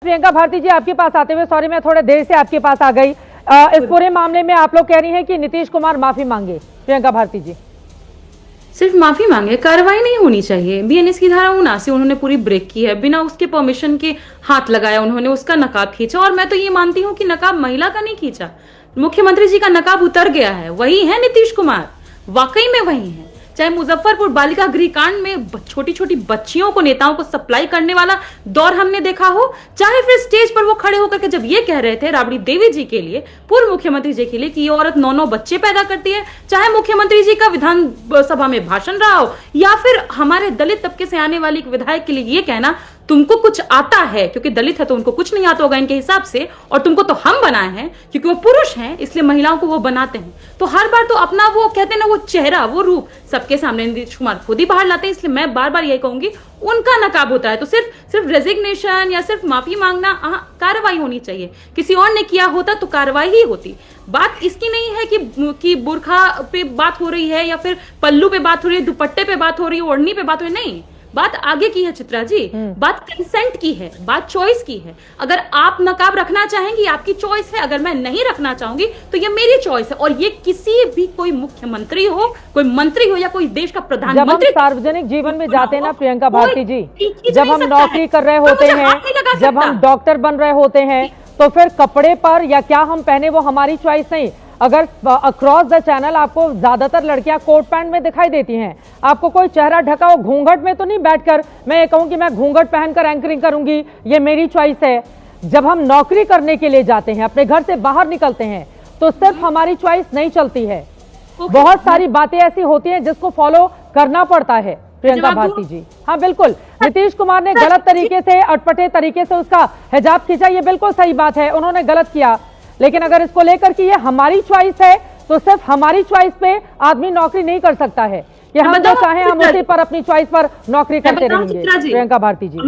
प्रियंका भारती जी, आपके पास आते हुए सॉरी मैं थोड़ा देर से आपके पास आ गई। इस पूरे मामले में आप लोग कह रही हैं कि नीतीश कुमार माफी मांगे। प्रियंका भारती जी, सिर्फ माफी मांगे, कार्रवाई नहीं होनी चाहिए। बीएनएस की धारा 79 उन्होंने पूरी ब्रेक की है, बिना उसके परमिशन के हाथ लगाया, उन्होंने उसका नकाब खींचा। और मैं तो ये मानती हूँ कि नकाब महिला का नहीं खींचा, मुख्यमंत्री जी का नकाब उतर गया है, वही है नीतीश कुमार, वाकई में वही है। चाहे मुजफ्फरपुर बालिका गृह कांड में छोटी छोटी बच्चियों को नेताओं को सप्लाई करने वाला दौर हमने देखा हो, चाहे फिर स्टेज पर वो खड़े होकर के जब ये कह रहे थे राबड़ी देवी जी के लिए, पूर्व मुख्यमंत्री जी के लिए, कि ये औरत 9 बच्चे पैदा करती है, चाहे मुख्यमंत्री जी का विधानसभा में भाषण रहा हो, या फिर हमारे दलित तबके से आने वाली विधायक के लिए ये कहना तुमको कुछ आता है, क्योंकि दलित है तो उनको कुछ नहीं आता होगा इनके हिसाब से, और तुमको तो हम बनाए हैं क्योंकि वो पुरुष हैं इसलिए महिलाओं को वो बनाते हैं। तो हर बार तो अपना वो कहते हैं ना, वो चेहरा, वो रूप सबके सामने नीतीश कुमार खुद ही बाहर लाते हैं। इसलिए मैं बार बार यही कहूंगी, उनका नकाब होता है तो सिर्फ रेजिग्नेशन या सिर्फ माफी मांगना, कार्रवाई होनी चाहिए। किसी और ने किया होता तो कार्रवाई ही होती। बात इसकी नहीं है कि बुरखा पे बात हो रही है या फिर पल्लू पे बात हो रही है, दुपट्टे पे बात हो रही है, ओढ़नी पे बात हो रही है, नहीं, बात आगे की है चित्रा जी, बात कंसेंट की है, बात चॉइस की है। अगर आप नकाब रखना चाहेंगी आपकी चॉइस है, अगर मैं नहीं रखना चाहूंगी तो ये मेरी चॉइस है। और ये किसी भी कोई मुख्यमंत्री हो, कोई मंत्री हो या कोई देश का प्रधानमंत्री, जब हम सार्वजनिक जीवन में जाते हैं ना प्रियंका भारती जी, जब हम नौकरी कर रहे होते हैं, जब हम डॉक्टर बन रहे होते हैं, तो फिर कपड़े पर या क्या हम पहने वो हमारी चॉइस नहीं। अगर अक्रॉस द चैनल आपको ज्यादातर लड़कियां कोट पैंट में दिखाई देती हैं, आपको कोई चेहरा ढका हो, घूंघट में तो नहीं बैठकर मैं ये कहूं कि मैं घूंघट पहनकर एंकरिंग करूंगी, ये मेरी चॉइस है। जब हम नौकरी करने के लिए जाते हैं, अपने घर से बाहर निकलते हैं, तो सिर्फ हमारी चॉइस नहीं चलती है, बहुत सारी बातें ऐसी होती हैं जिसको फॉलो करना पड़ता है। प्रियंका भारती जी, हाँ बिल्कुल, नीतीश कुमार ने गलत तरीके से, अटपटे तरीके से उसका हिजाब खींचा, ये बिल्कुल सही बात है, उन्होंने गलत किया। लेकिन अगर इसको लेकर कि ये हमारी चॉइस है, तो सिर्फ हमारी चॉइस पे आदमी नौकरी नहीं कर सकता है कि हम जो चाहें हम उसी पर अपनी चॉइस पर नौकरी करते रहेंगे। प्रियंका भारती जी,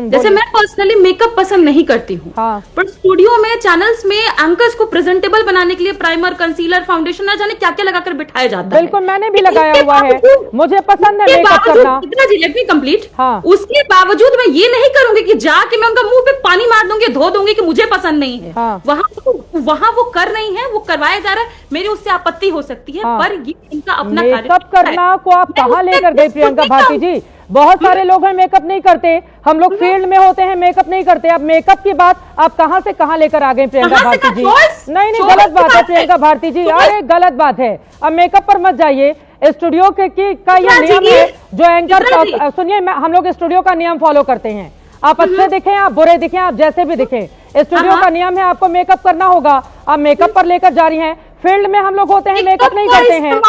जैसे मैं पर्सनली मेकअप पसंद नहीं करती हूँ, हाँ, पर स्टूडियो में, चैनल्स में एंकर्स को प्रेजेंटेबल बनाने के लिए प्राइमर, कंसीलर, फाउंडेशन ना जाने क्या क्या लगाकर बिठाया जाता है। बिल्कुल, मैंने भी लगाया हुआ है, मुझे पसंद है मेकअप करना। Let me complete. हाँ, उसके बावजूद मैं ये नहीं करूंगी कि जाके मैं उनका मुंह पे पानी मार दूंगी, धो दूंगी कि मुझे पसंद नहीं है। हाँ, वहां वो कर रही है, वो करवाया जा रहा है, मेरी उससे आपत्ति हो सकती है, हाँ, पर ये इनका अपना मेकअप करना को आप कहाँ लेकर गए प्रियंका भारती जी? बहुत सारे लोग हैं मेकअप नहीं करते, हम लोग फील्ड में होते हैं मेकअप नहीं करते। अब मेकअप की बात आप कहां से कहां लेकर आ गए प्रियंका भारती जी? नहीं, गलत बात है प्रियंका भारती जी, अरे गलत बात है। अब मेकअप पर मत जाइए। स्टूडियो का ये नियम है जो एंकर, सुनिए, हम लोग स्टूडियो का नियम फॉलो करते हैं। आप अच्छे दिखें, आप बुरे दिखें, आप जैसे भी दिखें, स्टूडियो का नियम है, आपको मेकअप करना होगा। आप मेकअप पर लेकर जा रही हैं, फील्ड में हम लोग होते हैं मेकअप नहीं करते हैं,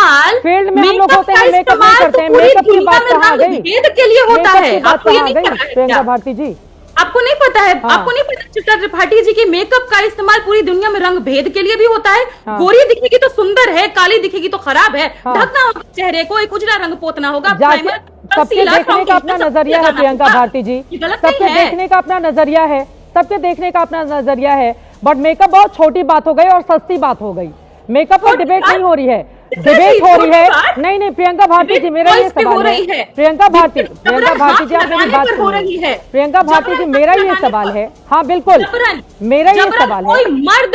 फील्ड में हम लोग होते हैं मेकअप नहीं करते हैं। मेकअप की बात कहाँ गई? के लिए होता है, आपको ये नहीं पता है प्रियंका भारती जी? आपको नहीं पता है? आपको नहीं पता चित्रा त्रिपाठी जी की मेकअप का इस्तेमाल पूरी दुनिया में रंग भेद के लिए भी होता है। गोरी दिखेगी तो सुंदर है, काली दिखेगी तो खराब है, ढकना होगा चेहरे को, एक उजला रंग पोतना होगा। सबके देखने का अपना नजरिया है प्रियंका भारती जी, सबके देखने का अपना नजरिया है, सबके देखने का अपना नजरिया है। बट मेकअप बहुत छोटी बात हो गई और सस्ती बात हो गई। मेकअप पर डिबेट नहीं हो रही है, डिबेट हो रही है। नहीं प्रियंका भारती जी, मेरा ये सवाल है, प्रियंका भारती जी, आप मेरी बात सुनिए। प्रियंका भारती जी, मेरा ये सवाल है, हाँ बिल्कुल, मेरा ये सवाल है, कोई मर्द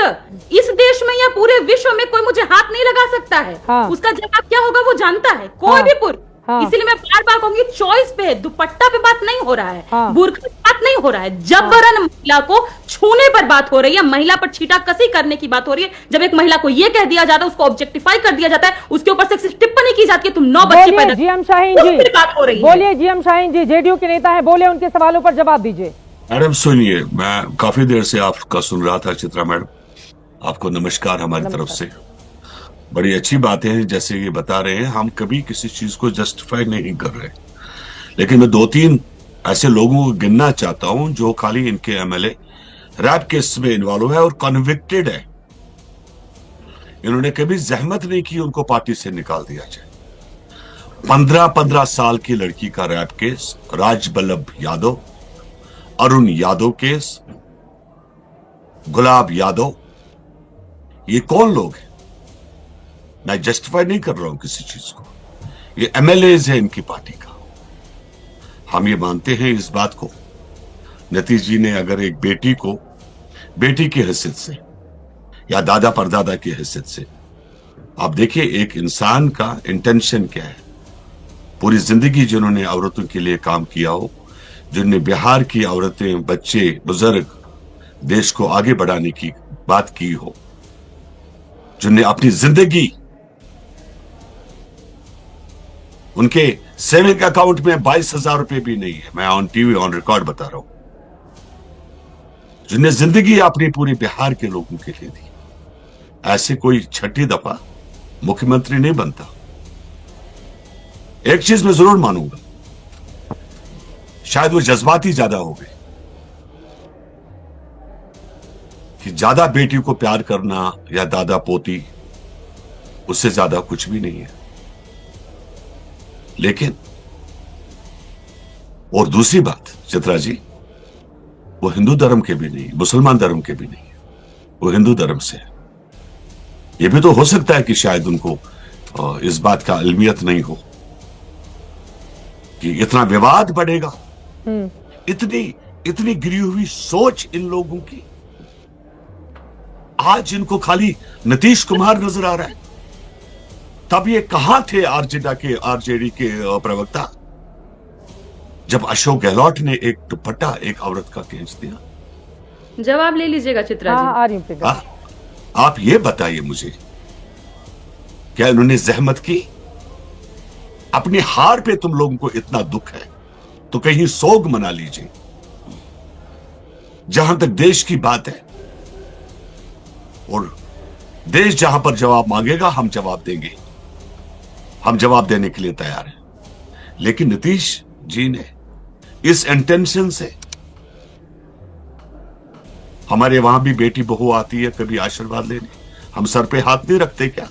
इस देश में या पूरे विश्व में कोई मुझे हाथ नहीं लगा सकता है, उसका जवाब क्या होगा वो जानता है, कोई भी पुरुष। इसीलिए मैं बार बार कहूंगी, चॉइस पे है, दुपट्टा पे बात नहीं हो रहा है, बुर्का पे बात नहीं हो रहा है, जबरन महिला को छूने पर बात हो रही है, महिला पर छीटा कसी करने की बात हो रही है। जब एक महिला को ये कह दिया जाता है, उसको ऑब्जेक्टिफाई कर दिया जाता है, उसके ऊपर से टिप्पणी की जाती है, तुम 9 बच्चे पैदा। जीएम शाहीन जी बोलिए, जीएम शाहीन जी जेडीयू के नेता है, बोले, उनके सवालों पर जवाब दीजिए। मैडम सुनिए, मैं काफी देर से आपका सुन रहा था चित्रा मैडम, आपको नमस्कार हमारी तरफ से। बड़ी अच्छी बातें हैं, जैसे ये बता रहे हैं, हम कभी किसी चीज को जस्टिफाई नहीं कर रहे, लेकिन मैं 2-3 ऐसे लोगों को गिनना चाहता हूं जो खाली इनके एमएलए रैप केस में इन्वॉल्व है और कन्विक्टेड है। इन्होंने कभी जहमत नहीं की उनको पार्टी से निकाल दिया जाए। 15 साल की लड़की का rape case, Rajballabh Yadav, Arun Yadav case, Gulab Yadav, ये कौन लोग हैं? मैं जस्टिफाई नहीं कर रहा हूं किसी चीज को, ये एमएलएज है इनकी पार्टी का। हम ये मानते हैं इस बात को नीतीश जी ने अगर एक बेटी को बेटी की हैसियत से या दादा परदादा की हैसियत से, आप देखिए एक इंसान का इंटेंशन क्या है। पूरी जिंदगी जिन्होंने औरतों के लिए काम किया हो, जिन्होंने बिहार की औरतें, बच्चे, बुजुर्ग, देश को आगे बढ़ाने की बात की हो, जिन्होंने अपनी जिंदगी, उनके सेविंग अकाउंट में 22,000 रुपए भी नहीं है, मैं ऑन टीवी ऑन रिकॉर्ड बता रहा हूं, जिन्हें जिंदगी अपनी पूरी बिहार के लोगों के लिए दी, ऐसे कोई छठी दफा मुख्यमंत्री नहीं बनता। एक चीज मैं जरूर मानूंगा, शायद वो जज्बाती ज्यादा हो गए कि ज्यादा बेटी को प्यार करना या दादा पोती, उससे ज्यादा कुछ भी नहीं है। लेकिन और दूसरी बात चित्रा जी, वो हिंदू धर्म के भी नहीं, मुसलमान धर्म के भी नहीं है, वो हिंदू धर्म से है। ये भी तो हो सकता है कि शायद उनको इस बात का इल्मियत नहीं हो कि इतना विवाद बढ़ेगा। इतनी गिरी हुई सोच इन लोगों की। आज इनको खाली नीतीश कुमार नजर आ रहा है, तब ये कहां थे आरजेडी के प्रवक्ता, जब अशोक गहलोत ने एक दुपट्टा एक औरत का खींच दिया। जवाब ले लीजिएगा चित्रा जी। आ रही हूं प्रियंका। आप ये बताइए मुझे, क्या इन्होंने जहमत की? अपनी हार पे तुम लोगों को इतना दुख है तो कहीं सोग मना लीजिए। जहां तक देश की बात है, और देश जहां पर जवाब मांगेगा हम जवाब देंगे, हम जवाब देने के लिए तैयार हैं। लेकिन नीतीश जी ने इस इंटेंशन से, हमारे वहां भी बेटी बहू आती है कभी आशीर्वाद लेने, हम सर पे हाथ नहीं रखते क्या?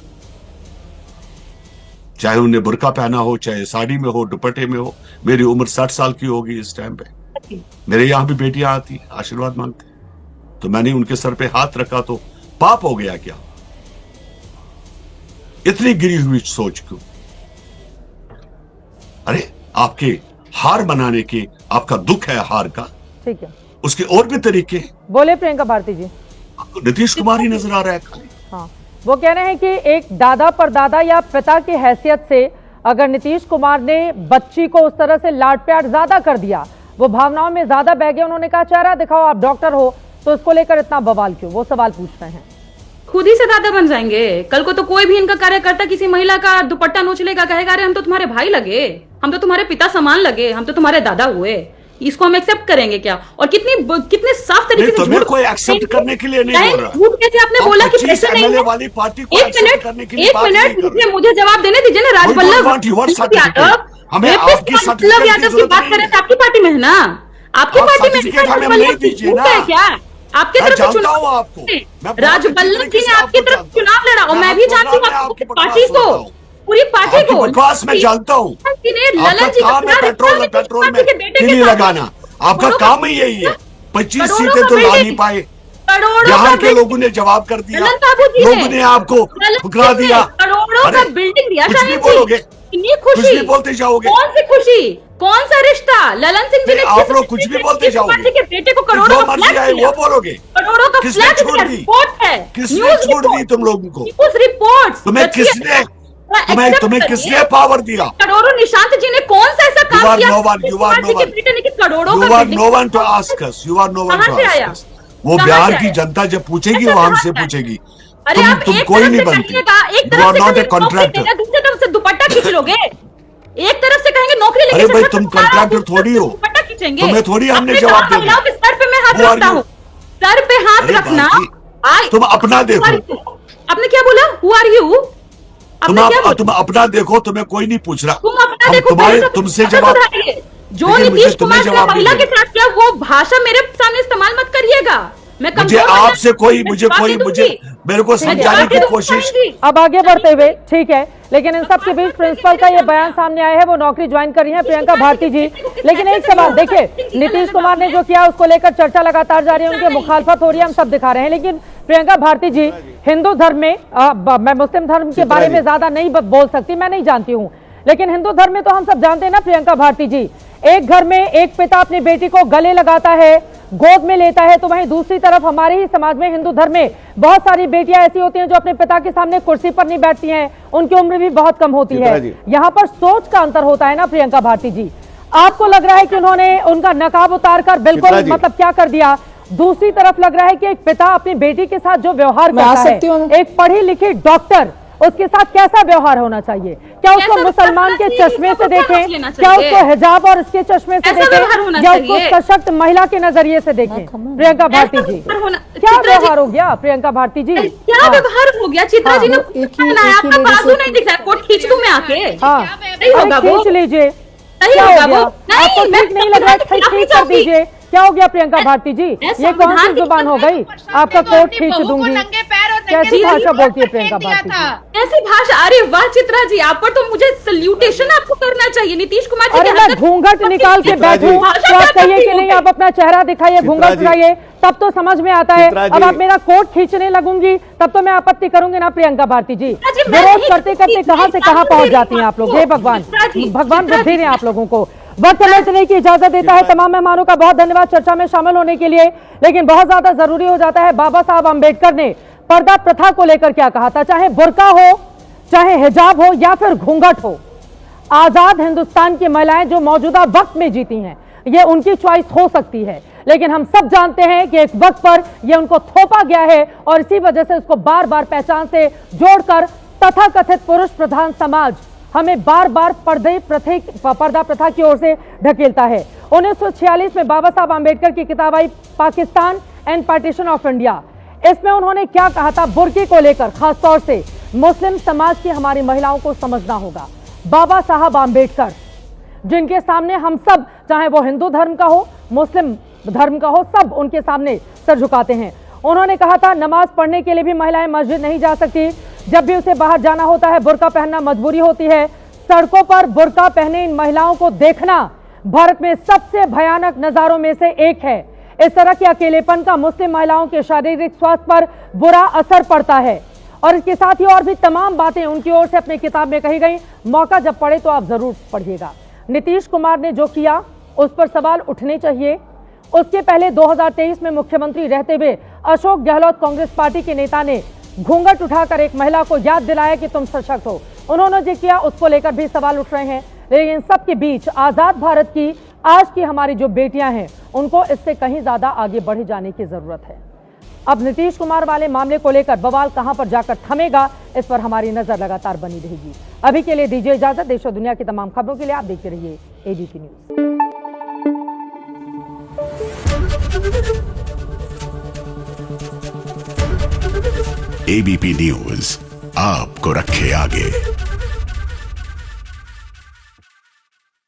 चाहे उन्हें बुर्का पहना हो, चाहे साड़ी में हो, दुपट्टे में हो। मेरी उम्र 60 साल की होगी इस टाइम पे, मेरे यहां भी बेटियां आती आशीर्वाद मांगते, तो मैंने उनके सर पे हाथ रखा तो पाप हो गया क्या? इतनी गिरी हुई सोच क्यों? अरे आपके हार बनाने के, आपका दुख है हार का, ठीक है, उसके और भी तरीके। बोले प्रियंका भारती जी। नीतीश कुमार ही नजर आ रहा है खाली। हाँ, वो कह रहे हैं कि एक दादा परदादा या पिता की हैसियत से अगर नीतीश कुमार ने बच्ची को उस तरह से लाड प्यार ज्यादा कर दिया, वो भावनाओं में ज्यादा बह गए। उन्होंने कहा चेहरा दिखाओ, आप डॉक्टर हो, तो इसको लेकर इतना बवाल क्यों? वो सवाल पूछ रहे हैं। खुद ही से दादा बन जाएंगे कल को। तो कोई भी इनका कार्यकर्ता किसी महिला का दुपट्टा नोच लेगा, कहेगा अरे हम तो तुम्हारे भाई लगे, हम तो तुम्हारे पिता समान लगे, हम तो तुम्हारे दादा हुए। इसको हम एक्सेप्ट करेंगे क्या? और कितने साफ तरीके से झूठ, कोई एक्सेप्ट करने के लिए नहीं बोल रहा। झूठ कैसे आपने बोला कि प्रेशर नहीं है? वाली पार्टी को एक मिनट मुझे जवाब देने दीजिए ना। राजवल्लभ यादव की बात करें तो आपकी पार्टी में है ना, आपकी पार्टी में है क्या? आपकी तरफ से चुनाव, राजवल्लभ जी ने आपकी तरफ चुनाव लड़ा, और मैं भी जानती हूँ आपकी पार्टी को, पूरी पार्टी को। बकवास मैं जानता हूँ, ललन जी पेट्रोल में नहीं लगाना, आपका काम ही यही है। 25 सीटें तो ला नहीं पाए, यहाँ के लोगों ने जवाब कर दिया, लोगों ने आपको ठुकरा दिया। करोड़ों का बिल्डिंग दिया, कुछ नहीं बोलोगे, इतनी खुशी बोलते जाओगे। कौन सी खुशी, कौन सा रिश्ता? ललन सिंह जी ने आप लोग कुछ भी बोलते जाओगे, के बेटे को करोड़ों का फ्लैट दिया, वो बोलोगे। करोड़ों का किसने फ्लैट छोड़ दी? रिपोर्ट है, किसने छोड़ दी तुम लोगों को? News reports. तुम्हें किसने पावर दिया? करोड़ों। निशांत जी ने कौन सा ऐसा काम किया? बेटे ने करोड़ों का no one to ask us, you are no one to ask us. वो बिहार की जनता जब पूछेगी वो हमसे पूछेगी। अरे आप तुम एक कोई तरफ नहीं से बनती, एक यू आर तरफ नॉट से ए कॉन्ट्रैक्टर, दूसरी तरफ से दुपट्टा खींच लोगे। एक तरफ से कहेंगे नौकरी लेके, अरे भाई तुम कॉन्ट्रैक्टर थोड़ी हो, दुपट्टा खींचेंगे। तुम्हें थोड़ी हमने जवाब देना। सर पे मैं हाथ रखता हूँ, सर पे हाथ रखना। तुम अपना देखो, आपने क्या बोला? Who are you? तुम अपना देखो, तुम्हें कोई नहीं पूछ रहा। तुम अपना देखो, तुमसे जवाब। जो नीतीश कुमार ने महिला के साथ किया वो भाषा मेरे सामने इस्तेमाल मत करिएगा। मैं मुझे आपसे मेरे को समझाने की कोशिश। अब आगे बढ़ते हुए, ठीक है, लेकिन इन सब के बीच प्रिंसिपल का ये बयान सामने आया है, वो नौकरी ज्वाइन कर रही है प्रियंका भारती जी। लेकिन एक सवाल देखिए, नीतीश कुमार ने जो किया उसको लेकर चर्चा लगातार जारी है, उनकी मुखालफत हो रही है, हम सब दिखा रहे हैं। लेकिन प्रियंका भारती जी, हिंदू धर्म में, मैं मुस्लिम धर्म के बारे में ज्यादा नहीं बोल सकती, मैं नहीं जानती हूँ, लेकिन हिंदू धर्म में तो हम सब जानते हैं ना प्रियंका भारती जी, एक घर में एक पिता अपनी बेटी को गले लगाता है, गोद में लेता है, तो वहीं दूसरी तरफ हमारे ही समाज में, हिंदू धर्म में, बहुत सारी बेटियां ऐसी होती हैं जो अपने पिता के सामने कुर्सी पर नहीं बैठती हैं, उनकी उम्र भी बहुत कम होती है। यहाँ पर सोच का अंतर होता है ना प्रियंका भारती जी। आपको लग रहा है कि उन्होंने उनका नकाब उतार कर बिल्कुल मतलब क्या कर दिया, दूसरी तरफ लग रहा है कि एक पिता अपनी बेटी के साथ जो व्यवहार करता है, एक पढ़ी लिखी डॉक्टर, उसके साथ कैसा व्यवहार होना चाहिए? क्या उसको मुसलमान के चश्मे से देखें, क्या उसको हिजाब और इसके चश्मे से देखें, या उसको सशक्त महिला के नजरिए से देखें? प्रियंका भारती जी, क्या व्यवहार हो गया प्रियंका भारती जी? क्या व्यवहार हो गया? चित्रा जी ने आपका बाजू नहीं दिख रहा है, कोट खींच दूं मैं आके? हाँ खींच लीजिए, क्या हो गया? आपको ठीक नहीं लग रहा है, ठीक कर दीजिए। क्या हो गया प्रियंका भारती जी? ये कौन सी जुबान हो गई? आपका कोट खींच दूंगी। कैसी भाषा बोलती है प्रियंका भारती जी? ऐसी भाषा? अरे वाह चित्रा जी, आप पर तो मुझे सल्यूटेशन आपको करना चाहिए। नीतीश कुमार जी, अरे मैं घूंघट निकाल के बैठूं तो आप कहिए कि नहीं, आप अपना चेहरा दिखाइए, घूंघट उठाइए, तब तो समझ में आता है। अब आप मेरा कोट खींचने लगूंगी तब तो मैं आपत्ति करूंगी ना प्रियंका भारती जी। विरोध करते करते कहां से कहां पहुंच जाती हैं आप लोग। हे भगवान, भगवान बुद्धि दें आप लोगों को। वक्त लेने की इजाजत देता है। तमाम मेहमानों का बहुत धन्यवाद चर्चा में शामिल होने के लिए, लेकिन बहुत ज्यादा जरूरी हो जाता है, बाबा साहब आंबेडकर ने पर्दा प्रथा को लेकर क्या कहा था? चाहे बुर्का हो, चाहे हिजाब हो, या फिर घूंघट हो, आजाद हिंदुस्तान की महिलाएं जो मौजूदा वक्त में जीती हैं, ये उनकी चॉइस हो सकती है, लेकिन हम सब जानते हैं कि एक वक्त पर ये उनको थोपा गया है और इसी वजह से उसको बार बार पहचान से जोड़कर तथाकथित पुरुष प्रधान समाज हमें बार बार पर्दा प्रथा की ओर से ढकेलता है। 1946 में बाबा साहब आंबेडकर की किताब आई, Pakistan and partition of India. इसमें उन्होंने क्या कहा था बुर्के को लेकर? खासतौर से मुस्लिम समाज की हमारी महिलाओं को समझना होगा। बाबा साहब आंबेडकर, जिनके सामने हम सब, चाहे वो हिंदू धर्म का हो, मुस्लिम धर्म का हो, सब उनके सामने सर झुकाते हैं। उन्होंने कहा था नमाज पढ़ने के लिए भी महिलाएं मस्जिद नहीं जा सकती, जब भी उसे बाहर जाना होता है बुर्का पहनना मजबूरी होती है। सड़कों पर बुर्का पहने इन महिलाओं को देखना भारत में सबसे भयानक नजारों में से एक है। इस तरह के अकेलेपन का मुस्लिम महिलाओं के शारीरिक स्वास्थ्य पर बुरा असर पड़ता है और इसके साथ ही और भी तमाम बातें उनकी ओर से अपनी किताब में कही गई। मौका जब पड़े तो आप जरूर पढ़िएगा। नीतीश कुमार ने जो किया उस पर सवाल उठने चाहिए। उसके पहले 2023 में मुख्यमंत्री रहते हुए अशोक गहलोत कांग्रेस पार्टी के नेता ने घूंघट उठाकर एक महिला को याद दिलाया कि तुम सशक्त हो। उन्होंने जो किया उसको लेकर भी सवाल उठ रहे हैं, लेकिन इन सब के बीच आजाद भारत की आज की हमारी जो बेटियां हैं उनको इससे कहीं ज्यादा आगे बढ़े जाने की जरूरत है। अब नीतीश कुमार वाले मामले को लेकर बवाल कहां पर जाकर थमेगा, इस पर हमारी नजर लगातार बनी रहेगी। अभी के लिए दीजिए इजाजत। देश और दुनिया की तमाम खबरों के लिए आप देखते रहिए एबीपी न्यूज। एबीपी न्यूज आपको रखे आगे।